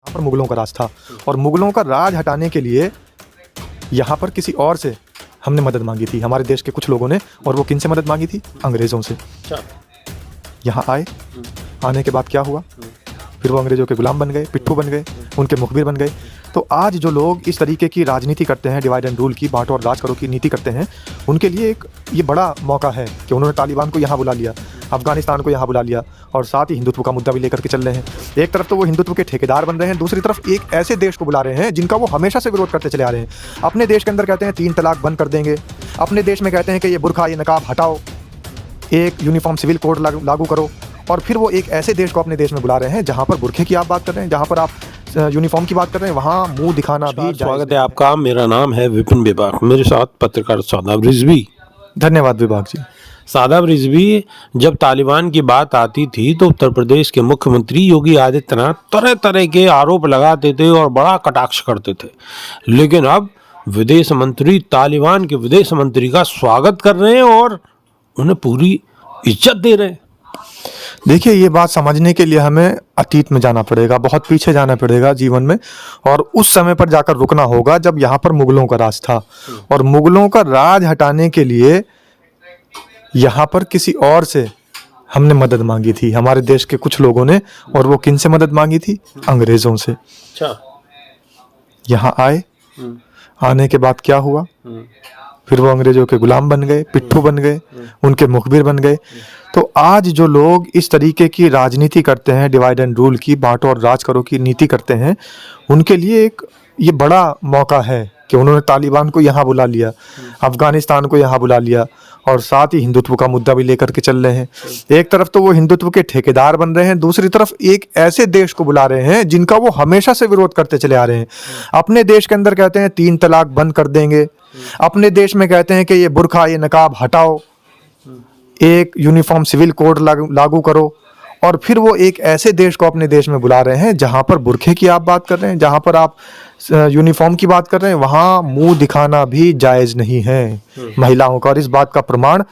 पर मुगलों का राज था और मुगलों का राज हटाने के लिए यहाँ पर किसी और से हमने मदद मांगी थी, हमारे देश के कुछ लोगों ने। और वो किन से मदद मांगी थी? अंग्रेज़ों से। यहाँ आए, आने के बाद क्या हुआ? फिर वो अंग्रेज़ों के गुलाम बन गए, पिट्ठू बन गए, उनके मुखबिर बन गए। तो आज जो लोग इस तरीके की राजनीति करते हैं, डिवाइड एंड रूल की, बांटो और राज करो की नीति करते हैं, उनके लिए एक ये बड़ा मौका है कि उन्होंने तालिबान को यहाँ बुला लिया, अफगानिस्तान को यहाँ बुला लिया और साथ ही हिंदुत्व का मुद्दा भी लेकर के चल रहे हैं। एक तरफ तो वो हिंदुत्व के ठेकेदार बन रहे हैं, दूसरी तरफ एक ऐसे देश को बुला रहे हैं जिनका वो हमेशा से विरोध करते चले आ रहे हैं। अपने देश के अंदर कहते हैं 3 तलाक बंद कर देंगे, अपने देश में कहते हैं कि ये बुर्का, ये नकाब हटाओ, एक यूनिफॉर्म सिविल कोड लागू करो। और फिर वो एक ऐसे देश को अपने देश में बुला रहे हैं जहाँ पर बुरखे की आप बात कर रहे हैं, जहाँ पर आप यूनिफॉर्म की बात कर रहे हैं, वहाँ मुंह दिखाना भी। स्वागत है आपका, मेरा नाम है विपिन विभाग, मेरे साथ पत्रकार सादाब रिजवी। धन्यवाद विभाग जी। सादाब रिजवी, जब तालिबान की बात आती थी तो उत्तर प्रदेश के मुख्यमंत्री योगी आदित्यनाथ तरह तरह के आरोप लगाते थे और बड़ा कटाक्ष करते थे, लेकिन अब विदेश मंत्री तालिबान के विदेश मंत्री का स्वागत कर रहे हैं और उन्हें पूरी इज्जत दे रहे हैं। देखिए, ये बात समझने के लिए हमें अतीत में जाना पड़ेगा, बहुत पीछे जाना पड़ेगा जीवन में, और उस समय पर जाकर रुकना होगा जब यहाँ पर मुगलों का राज था। और मुगलों का राज हटाने के लिए यहाँ पर किसी और से हमने मदद मांगी थी, हमारे देश के कुछ लोगों ने। और वो किन से मदद मांगी थी? अंग्रेज़ों से। यहाँ आए, आने के बाद क्या हुआ? फिर वो अंग्रेज़ों के गुलाम बन गए, पिट्ठू बन गए, उनके मुखबिर बन गए। तो आज जो लोग इस तरीके की राजनीति करते हैं, डिवाइड एंड रूल की, बांटो और राज करो की नीति करते हैं, उनके लिए एक ये बड़ा मौका है कि उन्होंने तालिबान को यहाँ बुला लिया, अफगानिस्तान को यहाँ बुला लिया और साथ ही हिंदुत्व का मुद्दा भी लेकर के चल रहे हैं। एक तरफ तो वो हिंदुत्व के ठेकेदार बन रहे हैं, दूसरी तरफ एक ऐसे देश को बुला रहे हैं जिनका वो हमेशा से विरोध करते चले आ रहे हैं। अपने देश के अंदर कहते हैं 3 तलाक बंद कर देंगे, अपने देश में कहते हैं कि ये बुर्का, ये नकाब हटाओ, एक यूनिफॉर्म सिविल कोड लागू करो। और फिर वो एक ऐसे देश को अपने देश में बुला रहे हैं जहाँ पर बुरखे की आप बात कर रहे हैं, जहाँ पर आप यूनिफॉर्म की बात कर रहे हैं, वहाँ मुंह दिखाना भी जायज़ नहीं है महिलाओं का। और इस बात का प्रमाण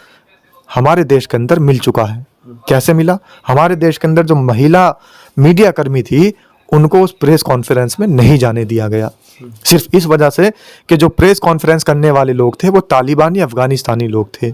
हमारे देश के अंदर मिल चुका है। कैसे मिला? हमारे देश के अंदर जो महिला मीडिया कर्मी थी, उनको उस प्रेस कॉन्फ्रेंस में नहीं जाने दिया गया, सिर्फ इस वजह से कि जो प्रेस कॉन्फ्रेंस करने वाले लोग थे वो तालिबानी अफगानिस्तानी लोग थे।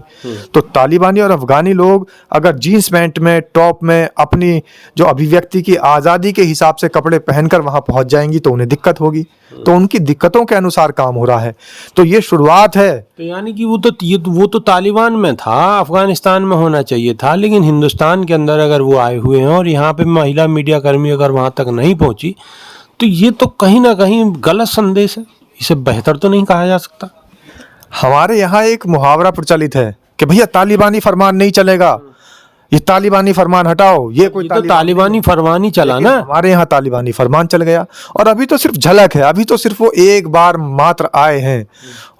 तो तालिबानी और अफगानी लोग अगर जीन्स पैंट में, टॉप में, अपनी जो अभिव्यक्ति की आज़ादी के हिसाब से कपड़े पहनकर वहाँ पहुँच जाएंगी तो उन्हें दिक्कत होगी। तो उनकी दिक्कतों के अनुसार काम हो रहा है। तो ये शुरुआत है। तो यानी कि वो तो तालिबान में था, अफगानिस्तान में होना चाहिए था, लेकिन हिंदुस्तान के अंदर अगर वो आए हुए हैं और यहाँ पे महिला मीडिया कर्मी अगर वहाँ तक नहीं पहुँची, तो ये तो कहीं ना कहीं गलत संदेश है। इसे बेहतर तो नहीं कहा जा सकता। हमारे यहाँ एक मुहावरा प्रचलित है कि भैया तालिबानी फरमान नहीं चलेगा, ये तालिबानी फरमान हटाओ, ये कोई तो तालिबानी फरमान ही चला ना। हमारे यहाँ तालिबानी फरमान चल गया और अभी तो सिर्फ झलक है, अभी तो सिर्फ वो एक बार मात्र आए हैं।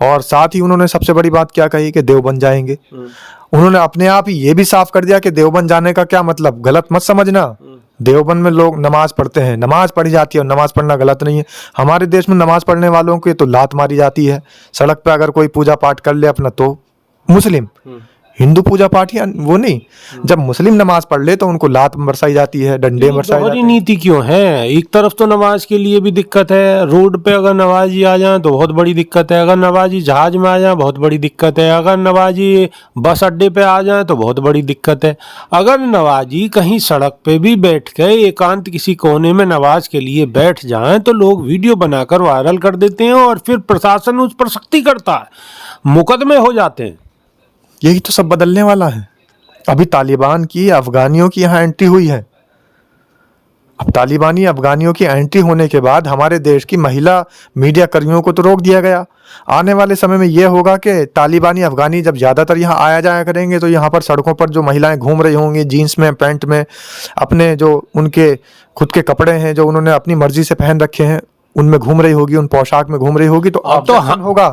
और साथ ही उन्होंने सबसे बड़ी बात क्या कही कि देवबंद जाएंगे। उन्होंने अपने आप ही ये भी साफ कर दिया कि देवबंद जाने का क्या मतलब, गलत मत समझना। देवबंद में लोग नमाज पढ़ते हैं, नमाज पढ़ी जाती है और नमाज पढ़ना गलत नहीं है। हमारे देश में नमाज पढ़ने वालों की तो लात मारी जाती है। सड़क पे अगर कोई पूजा पाठ कर ले अपना, तो मुस्लिम, हिंदू पूजा पाठ या वो नहीं, जब मुस्लिम नमाज पढ़ ले तो उनको लात बरसाई जाती है, डंडे बरसाए जाते हैं। नीति क्यों है? एक तरफ तो नमाज के लिए भी दिक्कत है, रोड पे अगर नवाजी आ जाए तो बहुत बड़ी दिक्कत है, अगर नवाजी जहाज में आ जाए बहुत बड़ी दिक्कत है, अगर नवाजी बस अड्डे पे आ जाए तो बहुत बड़ी दिक्कत है, अगर नवाजी कहीं सड़क पे भी बैठ के एकांत किसी कोने में नमाज के लिए बैठ जाए तो लोग वीडियो बनाकर वायरल कर देते हैं और फिर प्रशासन उस पर सख्ती करता है, मुकदमे हो जाते हैं। यही तो सब बदलने वाला है। अभी तालिबान की, अफगानियों की यहाँ एंट्री हुई है। अब तालिबानी अफगानियों की एंट्री होने के बाद हमारे देश की महिला मीडिया कर्मियों को तो रोक दिया गया। आने वाले समय में यह होगा कि तालिबानी अफगानी जब ज़्यादातर यहाँ आया जाया करेंगे तो यहाँ पर सड़कों पर जो महिलाएं घूम रही होंगी जीन्स में, पैंट में, अपने जो उनके खुद के कपड़े हैं जो उन्होंने अपनी मर्जी से पहन रखे हैं, उनमें घूम रही होगी, उन पोशाक में घूम रही होगी, तो ऑब्जेक्शन होगा।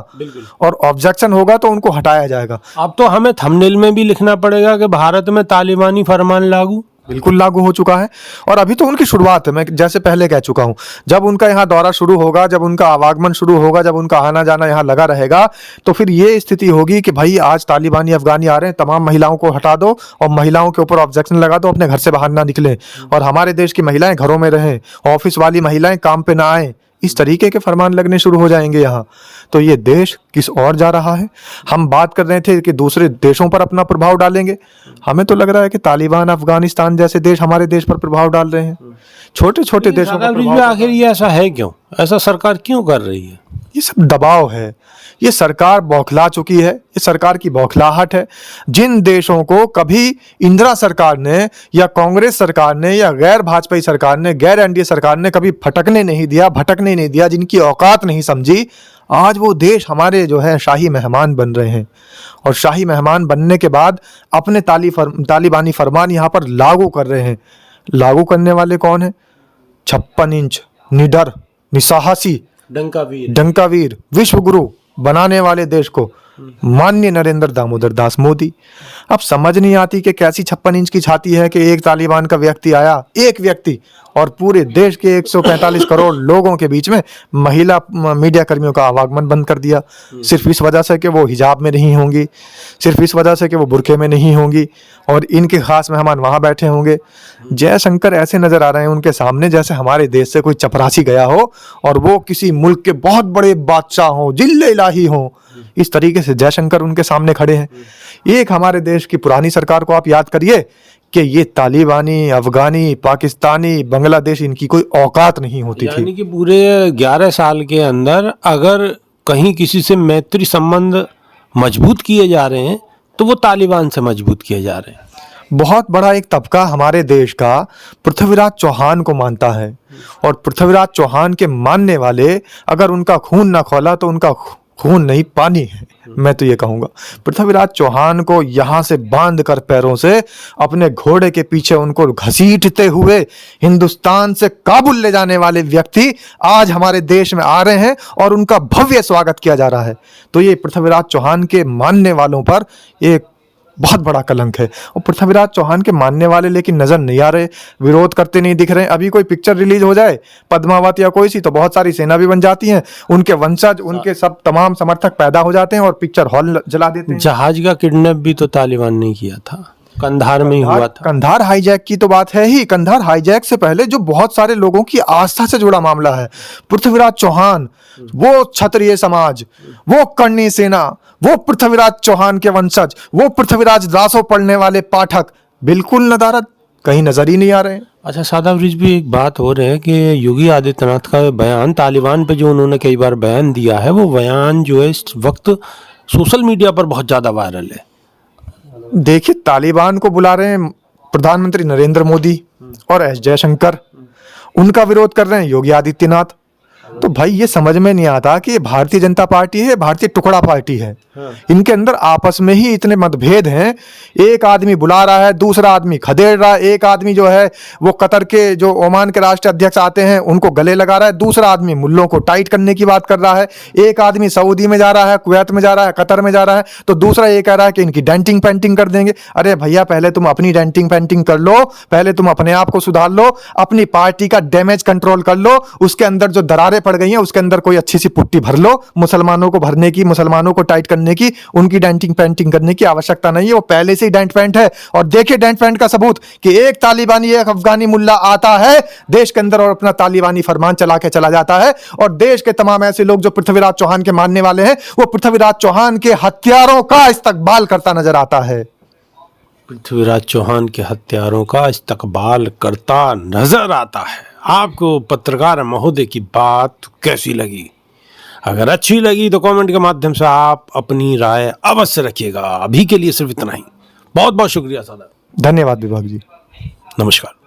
और ऑब्जेक्शन होगा तो उनको हटाया जाएगा। अब तो हमें थंबनेल में भी लिखना पड़ेगा कि भारत में तालिबानी फरमान लागू। बिल्कुल लागू हो चुका है। और अभी तो उनकी शुरुआत है, मैं जैसे पहले कह चुका हूं, जब उनका यहाँ दौरा शुरू होगा, जब उनका आवागमन शुरू होगा, जब उनका आना जाना यहाँ लगा रहेगा, तो फिर ये स्थिति होगी कि भाई आज तालिबानी अफगानी आ रहे हैं, तमाम महिलाओं को हटा दो और महिलाओं के ऊपर ऑब्जेक्शन लगा दो, अपने घर से बाहर ना निकलें और हमारे देश की महिलाएं घरों में रहें, ऑफिस वाली महिलाएं काम पे ना आए, इस तरीके के फरमान लगने शुरू हो जाएंगे यहाँ। तो ये देश किस ओर जा रहा है। हम बात कर रहे थे कि दूसरे देशों पर अपना प्रभाव डालेंगे, हमें तो लग रहा है कि तालिबान अफगानिस्तान जैसे देश हमारे देश पर प्रभाव डाल रहे हैं, छोटे छोटे देशों पर प्रभाव। आखिर ये ऐसा है क्यों? ऐसा सरकार क्यों कर रही है? ये सब दबाव है, ये सरकार बौखला चुकी है, ये सरकार की बौखलाहट है। जिन देशों को कभी इंदिरा सरकार ने या कांग्रेस सरकार ने या गैर भाजपाई सरकार ने, गैर एनडीए सरकार ने कभी फटकने नहीं दिया, भटकने नहीं दिया, जिनकी औकात नहीं समझी, आज वो देश हमारे जो है शाही मेहमान बन रहे हैं। और शाही मेहमान बनने के बाद अपने तालिबानी फरमान यहाँ पर लागू कर रहे हैं। लागू करने वाले कौन है? 56 इंच निडर, निसाहसी, डंकावीर, विश्वगुरु बनाने वाले देश को माननीय नरेंद्र दामोदर दास मोदी। अब समझ नहीं आती कि कैसी 56 इंच की छाती है कि एक तालिबान का व्यक्ति आया, एक व्यक्ति, और पूरे देश के 145 करोड़ लोगों के बीच में महिला मीडिया कर्मियों का आवागमन बंद कर दिया, सिर्फ इस वजह से कि वो हिजाब में नहीं होंगी, सिर्फ इस वजह से कि वो बुरके में नहीं होंगी और इनके खास मेहमान वहाँ बैठे होंगे। जयशंकर ऐसे नजर आ रहे हैं उनके सामने जैसे हमारे देश से कोई चपरासी गया हो और वो किसी मुल्क के बहुत बड़े बादशाह हों, जिल्ले इलाही हों। इस तरीके से जयशंकर उनके सामने खड़े हैं। एक हमारे देश की पुरानी सरकार को आप याद करिए कि ये तालिबानी, अफगानी, पाकिस्तानी, बांग्लादेश, इनकी कोई औकात नहीं होती थी। यानी कि पूरे 11 साल के अंदर अगर कहीं किसी से मैत्री संबंध मजबूत किए जा रहे हैं तो वो तालिबान से मजबूत किए जा रहे हैं। बहुत बड़ा एक तबका हमारे देश का पृथ्वीराज चौहान को मानता है और पृथ्वीराज चौहान के मानने वाले अगर उनका खून ना खोला तो उनका खून नहीं पानी है। मैं तो ये कहूँगा पृथ्वीराज चौहान को यहाँ से बांध कर पैरों से अपने घोड़े के पीछे उनको घसीटते हुए हिंदुस्तान से काबुल ले जाने वाले व्यक्ति आज हमारे देश में आ रहे हैं और उनका भव्य स्वागत किया जा रहा है। तो ये पृथ्वीराज चौहान के मानने वालों पर एक बहुत बड़ा कलंक है। और पृथ्वीराज चौहान के मानने वाले लेकिन नजर नहीं आ रहे, विरोध करते नहीं दिख रहे। अभी कोई पिक्चर रिलीज हो जाए पद्मावत या कोई सी तो बहुत सारी सेना भी बन जाती हैं, उनके वंशज, उनके सब तमाम समर्थक पैदा हो जाते हैं और पिक्चर हॉल जला देते हैं। जहाज का किडनैप भी तो तालिबान ने किया था, कंधार में ही हुआ था। कंधार हाईजैक की तो बात है ही। कंधार हाईजैक से पहले जो बहुत सारे लोगों की आस्था से जुड़ा मामला है, पृथ्वीराज चौहान, वो क्षत्रिय समाज, वो कर्णी सेना, वो पृथ्वीराज चौहान के वंशज, वो पृथ्वीराज दासों पढ़ने वाले पाठक बिल्कुल नदारद कहीं नजर ही नहीं आ रहे हैं। अच्छा सादा ब्रिज भी एक बात हो रही है कि योगी आदित्यनाथ का बयान तालिबान पे जो उन्होंने कई बार बयान दिया है, वो बयान जो है इस वक्त सोशल मीडिया पर बहुत ज्यादा वायरल है। देखिए, तालिबान को बुला रहे हैं प्रधानमंत्री नरेंद्र मोदी और एस जयशंकर, उनका विरोध कर रहे हैं योगी आदित्यनाथ। तो भाई ये समझ में नहीं आता कि ये भारतीय जनता पार्टी है, भारतीय टुकड़ा पार्टी है। इनके अंदर आपस में ही इतने मतभेद हैं। एक आदमी बुला रहा है, दूसरा आदमी खदेड़ रहा है। एक आदमी जो है वो कतर के जो ओमान के राष्ट्रीय अध्यक्ष आते हैं उनको गले लगा रहा है, दूसरा आदमी मुल्लों को टाइट करने की बात कर रहा है। एक आदमी सऊदी में जा रहा है, कुवैत में जा रहा है, कतर में जा रहा है, तो दूसरा ये कह रहा है कि इनकी डेंटिंग पेंटिंग कर देंगे। अरे भैया, पहले तुम अपनी डेंटिंग पेंटिंग कर लो, पहले तुम अपने आप को सुधार लो, अपनी पार्टी का डैमेज कंट्रोल कर लो। उसके अंदर जो दरारें पड़ गई हैं उसके अंदर कोई अच्छी सी पुट्टी भर लो। मुसलमानों को भरने की, मुसलमानों को टाइट करने की, उनकी डेंटिंग पेंटिंग करने की आवश्यकता नहीं है। वो पहले से ही डेंट पेंट है। और देखिए डेंट पेंट का सबूत कि एक तालिबानी, एक अफगानी मुल्ला आता है देश के अंदर और अपना तालिबानी फरमान चला के चला जाता है। और देश के तमाम ऐसे लोग जो पृथ्वीराज चौहान के मानने वाले हैं, वो पृथ्वीराज चौहान के हथियारों का इस्तकबाल करता नजर आता है। पृथ्वीराज चौहान के हत्यारों का इस्तकबाल करता नजर आता है। आपको पत्रकार महोदय की बात कैसी लगी? अगर अच्छी लगी तो कमेंट के माध्यम से आप अपनी राय अवश्य रखिएगा। अभी के लिए सिर्फ इतना ही। बहुत बहुत शुक्रिया सादा। धन्यवाद विभाग जी। नमस्कार।